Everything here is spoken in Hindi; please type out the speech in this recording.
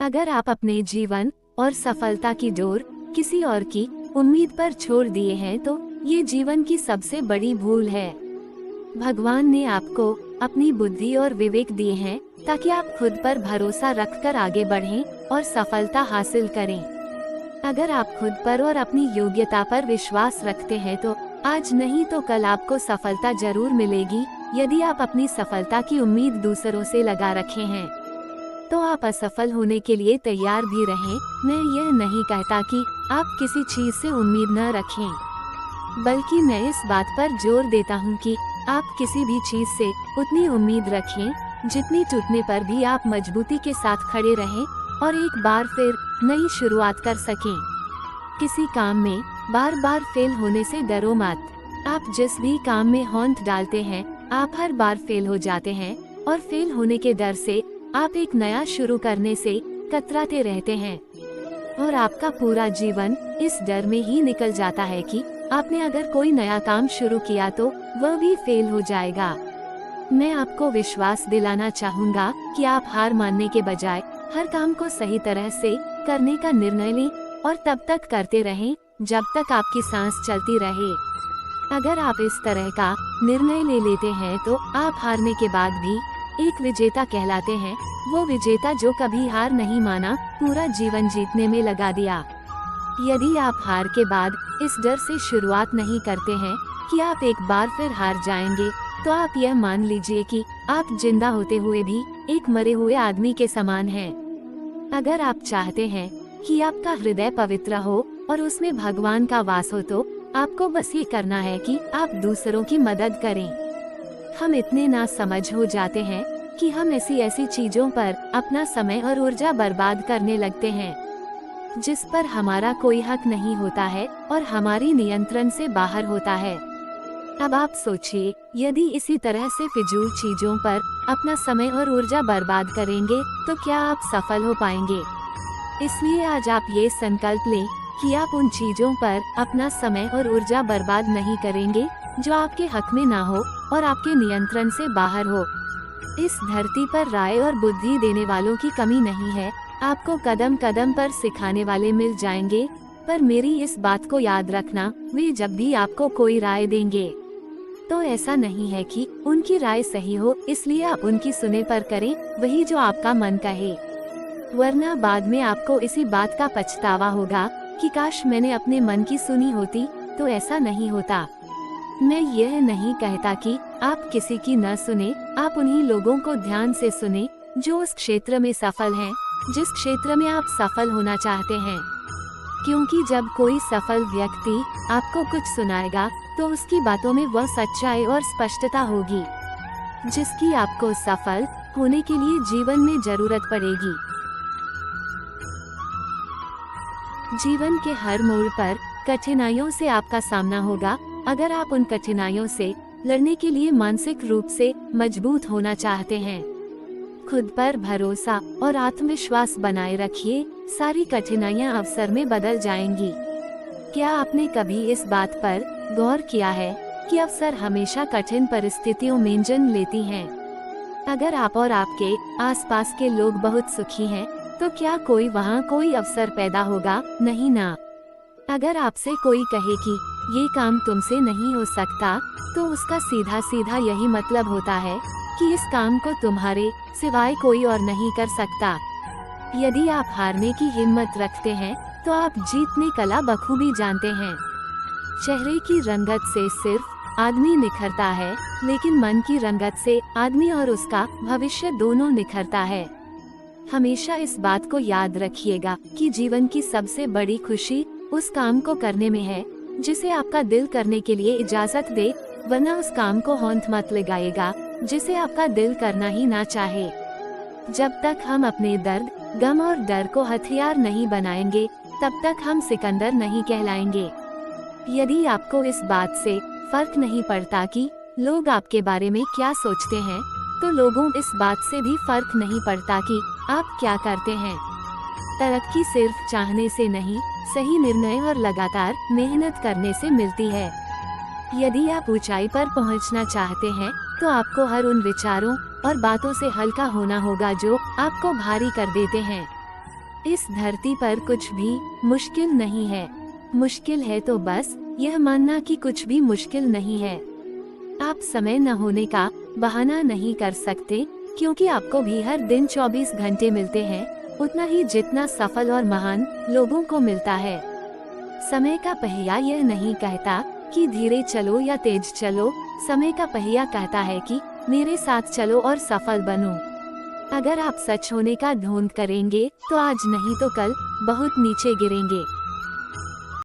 अगर आप अपने जीवन और सफलता की डोर किसी और की उम्मीद पर छोड़ दिए हैं तो ये जीवन की सबसे बड़ी भूल है। भगवान ने आपको अपनी बुद्धि और विवेक दिए हैं ताकि आप खुद पर भरोसा रखकर आगे बढ़ें और सफलता हासिल करें। अगर आप खुद पर और अपनी योग्यता पर विश्वास रखते हैं तो आज नहीं तो कल आपको सफलता जरूर मिलेगी। यदि आप अपनी सफलता की उम्मीद दूसरों से लगा रखे हैं तो आप असफल होने के लिए तैयार भी रहें। मैं यह नहीं कहता कि आप किसी चीज से उम्मीद न रखें, बल्कि मैं इस बात पर जोर देता हूं कि आप किसी भी चीज से उतनी उम्मीद रखें जितनी टूटने पर भी आप मजबूती के साथ खड़े रहें और एक बार फिर नई शुरुआत कर सकें। किसी काम में बार बार फेल होने से डरो मत। आप जिस भी काम में होंठ डालते हैं आप हर बार फेल हो जाते हैं और फेल होने के डर से आप एक नया शुरू करने से कतराते रहते हैं और आपका पूरा जीवन इस डर में ही निकल जाता है कि आपने अगर कोई नया काम शुरू किया तो वह भी फेल हो जाएगा। मैं आपको विश्वास दिलाना चाहूँगा कि आप हार मानने के बजाय हर काम को सही तरह से करने का निर्णय लें और तब तक करते रहें जब तक आपकी सांस चलती रहे। अगर आप इस तरह का निर्णय ले लेते हैं तो आप हारने के बाद भी एक विजेता कहलाते हैं। वो विजेता जो कभी हार नहीं माना, पूरा जीवन जीतने में लगा दिया। यदि आप हार के बाद इस डर से शुरुआत नहीं करते हैं कि आप एक बार फिर हार जाएंगे, तो आप यह मान लीजिए कि आप जिंदा होते हुए भी एक मरे हुए आदमी के समान हैं। अगर आप चाहते हैं कि आपका हृदय पवित्र हो और उसमें भगवान का वास हो तो आपको बस ये करना है कि आप दूसरों की मदद करें। हम इतने नासमझ हो जाते हैं कि हम ऐसी चीजों पर अपना समय और ऊर्जा बर्बाद करने लगते हैं जिस पर हमारा कोई हक नहीं होता है और हमारी नियंत्रण से बाहर होता है। अब आप सोचिए, यदि इसी तरह से फिजूल चीजों पर अपना समय और ऊर्जा बर्बाद करेंगे तो क्या आप सफल हो पाएंगे? इसलिए आज आप ये संकल्प लें कि आप उन चीजों पर अपना समय और ऊर्जा बर्बाद नहीं करेंगे जो आपके हक में ना हो और आपके नियंत्रण से बाहर हो। इस धरती पर राय और बुद्धि देने वालों की कमी नहीं है। आपको कदम कदम पर सिखाने वाले मिल जाएंगे, पर मेरी इस बात को याद रखना, वे जब भी आपको कोई राय देंगे तो ऐसा नहीं है कि उनकी राय सही हो इसलिए आप उनकी सुने पर करें वही जो आपका मन कहे, वरना बाद में आपको इसी बात का पछतावा होगा कि काश मैंने अपने मन की सुनी होती। तो ऐसा नहीं होता। मैं यह नहीं कहता कि आप किसी की न सुने, आप उन्हीं लोगों को ध्यान से सुने जो उस क्षेत्र में सफल हैं, जिस क्षेत्र में आप सफल होना चाहते हैं। क्योंकि जब कोई सफल व्यक्ति आपको कुछ सुनाएगा तो उसकी बातों में वह सच्चाई और स्पष्टता होगी जिसकी आपको सफल होने के लिए जीवन में जरूरत पड़ेगी। जीवन के हर मोड़ पर कठिनाइयों से आपका सामना होगा। अगर आप उन कठिनाइयों से लड़ने के लिए मानसिक रूप से मजबूत होना चाहते हैं, खुद पर भरोसा और आत्मविश्वास बनाए रखिए। सारी कठिनाइयां अवसर में बदल जाएंगी। क्या आपने कभी इस बात पर गौर किया है कि अवसर हमेशा कठिन परिस्थितियों में जन्म लेती हैं? अगर आप और आपके आसपास के लोग बहुत सुखी हैं, तो क्या वहाँ कोई अवसर पैदा होगा? नहीं ना। अगर आपसे कोई कहे कि ये काम तुमसे नहीं हो सकता, तो उसका सीधा सीधा यही मतलब होता है कि इस काम को तुम्हारे सिवाय कोई और नहीं कर सकता। यदि आप हारने की हिम्मत रखते हैं तो आप जीतने कला बखूबी जानते हैं। चेहरे की रंगत से सिर्फ आदमी निखरता है, लेकिन मन की रंगत से आदमी और उसका भविष्य दोनों निखरता है। हमेशा इस बात को याद रखिएगा कि जीवन की सबसे बड़ी खुशी उस काम को करने में है जिसे आपका दिल करने के लिए इजाजत दे, वरना उस काम को होंठ मत लगाइएगा जिसे आपका दिल करना ही ना चाहे। जब तक हम अपने दर्द, गम और डर को हथियार नहीं बनाएंगे, तब तक हम सिकंदर नहीं कहलाएंगे। यदि आपको इस बात से फर्क नहीं पड़ता कि लोग आपके बारे में क्या सोचते हैं, तो लोगों इस बात से भी फर्क नहीं पड़ता कि आप क्या करते हैं। तरक्की सिर्फ चाहने से नहीं, सही निर्णय और लगातार मेहनत करने से मिलती है। यदि आप ऊंचाई पर पहुंचना चाहते हैं, तो आपको हर उन विचारों और बातों से हल्का होना होगा जो आपको भारी कर देते हैं। इस धरती पर कुछ भी मुश्किल नहीं है। मुश्किल है तो बस यह मानना कि कुछ भी मुश्किल नहीं है। आप समय न होने का बहाना नहीं कर सकते, क्योंकि आपको भी हर दिन 24 घंटे मिलते हैं, उतना ही जितना सफल और महान लोगों को मिलता है। समय का पहिया यह नहीं कहता कि धीरे चलो या तेज चलो, समय का पहिया कहता है कि मेरे साथ चलो और सफल बनो। अगर आप सच होने का ढोंग करेंगे तो आज नहीं तो कल बहुत नीचे गिरेंगे।